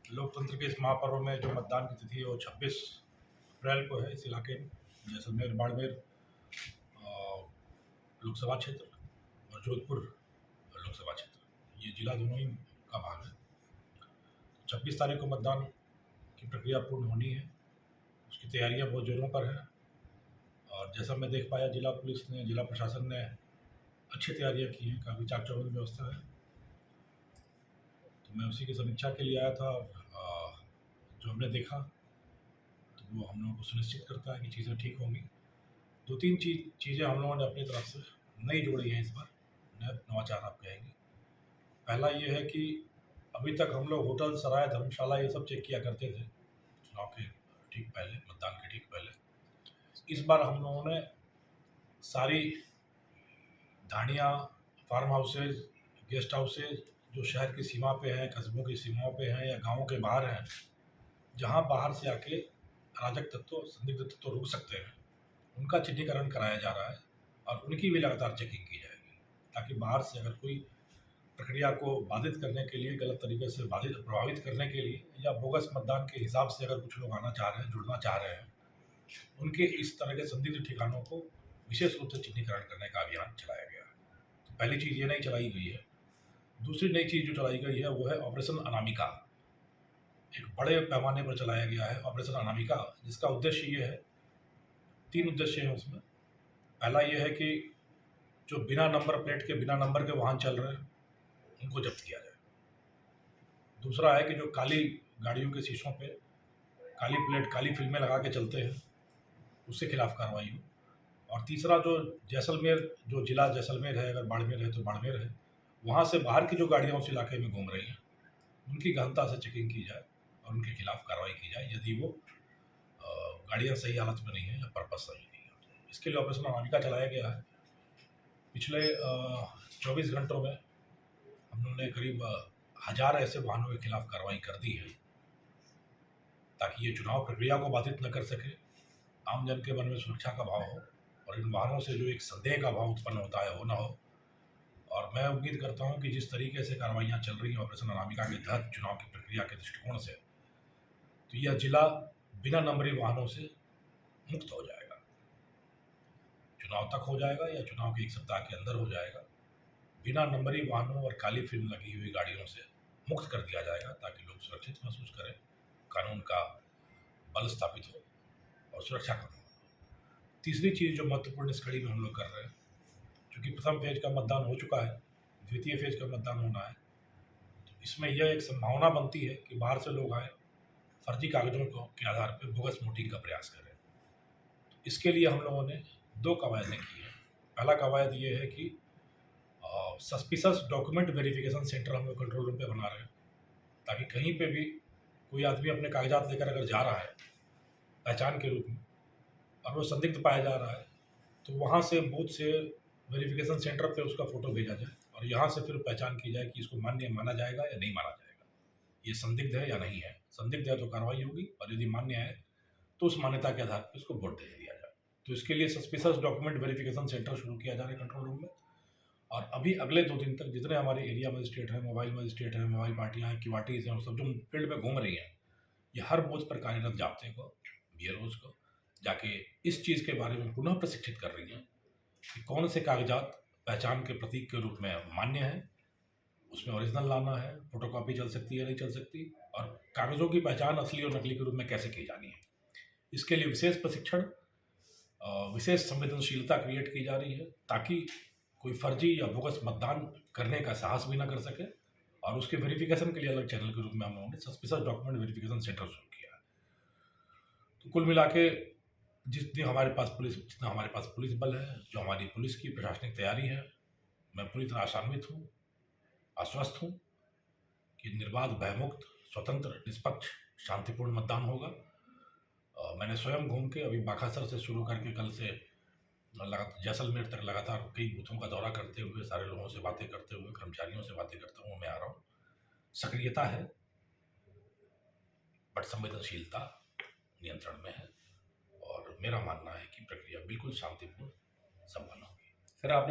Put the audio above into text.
लोकतंत्र के इस महापर्व में जो मतदान की तिथि है वो 26 अप्रैल को है। इस इलाके में जैसलमेर बाड़मेर लोकसभा क्षेत्र और जोधपुर लोकसभा क्षेत्र, ये जिला दोनों ही का भाग है। 26 तारीख को मतदान की प्रक्रिया पूर्ण होनी है, उसकी तैयारियां बहुत जोरों पर हैं। और जैसा मैं देख पाया, जिला पुलिस ने, जिला प्रशासन ने अच्छी तैयारियां की हैं, काफ़ी चाक चौबंद व्यवस्था है। तो मैं उसी की समीक्षा के लिए आया था। जो हमने देखा तो वो हम लोगों को सुनिश्चित करता है कि चीज़ें ठीक होंगी। 2-3 चीज़ें हम लोगों ने अपनी तरफ से नई जोड़ी हैं इस बार, नवाचार आप कहेंगे। पहला ये है कि अभी तक हम लोग होटल, सराय, धर्मशाला ये सब चेक किया करते थे चुनाव के ठीक पहले, मतदान के ठीक पहले। इस बार हम लोगों ने सारी ढाणियाँ, फार्म हाउसेज, गेस्ट हाउसेज जो शहर की सीमा पे हैं, कस्बों की सीमाओं पे हैं या गाँवों के बाहर हैं, जहाँ बाहर से आके अराजक तत्व, संदिग्ध तत्व रुक सकते हैं, उनका चिह्नीकरण कराया जा रहा है और उनकी भी लगातार चेकिंग की जाएगी, ताकि बाहर से अगर कोई प्रक्रिया को बाधित करने के लिए, गलत तरीके से प्रभावित करने के लिए या बोगस मतदान के हिसाब से अगर कुछ लोग आना चाह रहे हैं, जुड़ना चाह रहे हैं, उनके इस तरह के संदिग्ध ठिकानों को विशेष रूप से चिह्नीकरण करने का अभियान चलाया गया है। तो पहली चीज़ ये नई चलाई गई है। दूसरी नई चीज़ जो चलाई गई है वो है ऑपरेशन अनामिका। एक बड़े पैमाने पर चलाया गया है ऑपरेशन अनामिका, जिसका उद्देश्य ये है, 3 उद्देश्य हैं उसमें। पहला ये है कि जो बिना नंबर प्लेट के, बिना नंबर के वाहन चल रहे हैं उनको जब्त किया जाए। दूसरा है कि जो काली गाड़ियों के शीशों पे काली प्लेट, काली फिल्में लगा के चलते हैं, उसके खिलाफ कार्रवाई हो। और तीसरा, जो जैसलमेर, जो जिला जैसलमेर है, अगर बाड़मेर है तो बाड़मेर है, वहाँ से बाहर की जो गाड़ियाँ उस इलाके में घूम रही हैं, उनकी गहनता से चेकिंग की जाए और उनके खिलाफ कार्रवाई की जाए यदि वो गाड़ियाँ सही हालत में नहीं है या पर्पस सही नहीं है। इसके लिए ऑपरेशन अनामिका चलाया गया है। पिछले 24 घंटों में हम लोगों ने करीब 1000 ऐसे वाहनों के खिलाफ कार्रवाई कर दी है, ताकि ये चुनाव प्रक्रिया को बाधित न कर सके, आम जन के मन में सुरक्षा का भाव हो और इन वाहनों से जो एक संदेह का भाव उत्पन्न होता है वो ना हो। और मैं उम्मीद करता हूं कि जिस तरीके से कार्रवाइयाँ चल रही हैं ऑपरेशन अनामिका के तहत चुनाव की प्रक्रिया के दृष्टिकोण से, तो यह जिला बिना नंबरी वाहनों से मुक्त हो जाएगा। चुनाव तक हो जाएगा या चुनाव के 1 सप्ताह के अंदर हो जाएगा। बिना नंबरी वाहनों और काली फिल्म लगी हुई गाड़ियों से मुक्त कर दिया जाएगा, ताकि लोग सुरक्षित महसूस करें, कानून का बल स्थापित हो और सुरक्षा का माहौल हो। तीसरी चीज़ जो महत्वपूर्ण इस कड़ी में हम लोग कर रहे हैं, चूँकि प्रथम फेज का मतदान हो चुका है, द्वितीय फेज का मतदान होना है, तो इसमें यह एक संभावना बनती है कि बाहर से लोग आए, फर्जी कागजों के आधार पर बोगस वोटिंग का प्रयास करें। तो इसके लिए हम लोगों ने 2 कवायदें की हैं। पहला कवायद ये है कि सस्पिशस डॉक्यूमेंट वेरिफिकेशन सेंटर हम लोग कंट्रोल रूम पे बना रहे हैं, ताकि कहीं पे भी कोई आदमी अपने कागजात लेकर अगर जा रहा है पहचान के रूप में और वो संदिग्ध पाया जा रहा है, तो वहाँ से बूथ से वेरिफिकेशन सेंटर पे उसका फ़ोटो भेजा जाए और यहाँ से फिर पहचान की जाए कि इसको मान्य माना जाएगा या नहीं माना जाएगा, ये संदिग्ध है या नहीं है। संदिग्ध है तो कार्रवाई होगी और यदि मान्य है तो उस मान्यता के आधार पर उसको वोट दे दिया जाए। तो इसके लिए सस्पिशस डॉक्यूमेंट वेरिफिकेशन सेंटर शुरू किया जा रहा है कंट्रोल रूम में। और अभी अगले 2 दिन तक जितने हमारे एरिया मजिस्ट्रेट हैं, मोबाइल मजिस्ट्रेट हैं, मोबाइल पार्टियाँ हैं, क्यूआरटीज़ हैं और सब जो फील्ड में घूम रही हैं, ये हर बूथ पर कार्यरत जाब्ते को, बीएलओज़ को जाके इस चीज़ के बारे में पुनः प्रशिक्षित कर रही हैं कि कौन से कागजात पहचान के प्रतीक के रूप में मान्य हैं, उसमें ओरिजिनल लाना है, फोटोकॉपी चल सकती है, नहीं चल सकती, और कागज़ों की पहचान असली और नकली के रूप में कैसे की जानी है। इसके लिए विशेष प्रशिक्षण, विशेष संवेदनशीलता क्रिएट की जा रही है, ताकि कोई फर्जी या बोगस मतदान करने का साहस भी ना कर सके। और उसके वेरिफिकेशन के लिए अलग चैनल के रूप में हम लोगों ने सस्पिशस डॉक्यूमेंट वेरिफिकेशन सेंटर शुरू किया है। तो कुल मिला के जितना हमारे पास पुलिस बल है, जो हमारी पुलिस की प्रशासनिक तैयारी है, मैं पूरी तरह आशान्वित हूँ, आश्वस्त हूँ कि निर्बाध, भयमुक्त, स्वतंत्र, निष्पक्ष, शांतिपूर्ण मतदान होगा। मैंने स्वयं घूम के अभी बाखासर से शुरू करके कल से जैसलमेर तक लगातार कई बूथों का दौरा करते हुए, सारे लोगों से बातें करते हुए, कर्मचारियों से बातें करते हुए मैं आ रहा हूँ। सक्रियता है बट संवेदनशीलता नियंत्रण में है और मेरा मानना है कि प्रक्रिया बिल्कुल शांतिपूर्ण संपन्न होगी। सर, आपने